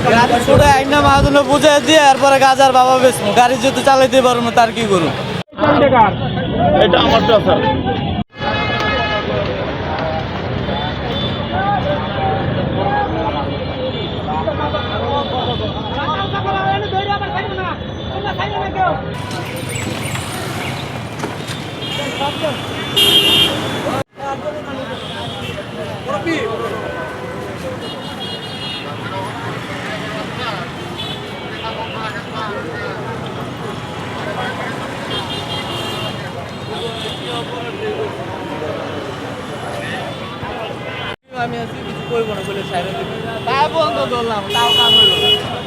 গাড়ি ছুটে আইনা মাহাজনে বুঝে দিয়ে এরপরে গাজার বাবা বেশমু গাড়ি যদি চালাইতে পারবো না তার কি করুন এটা আমার স্যার আমি আছি কিছু করবো না বলে সাইড তাই বন্ধ ধরলাম তাও কাম হইল না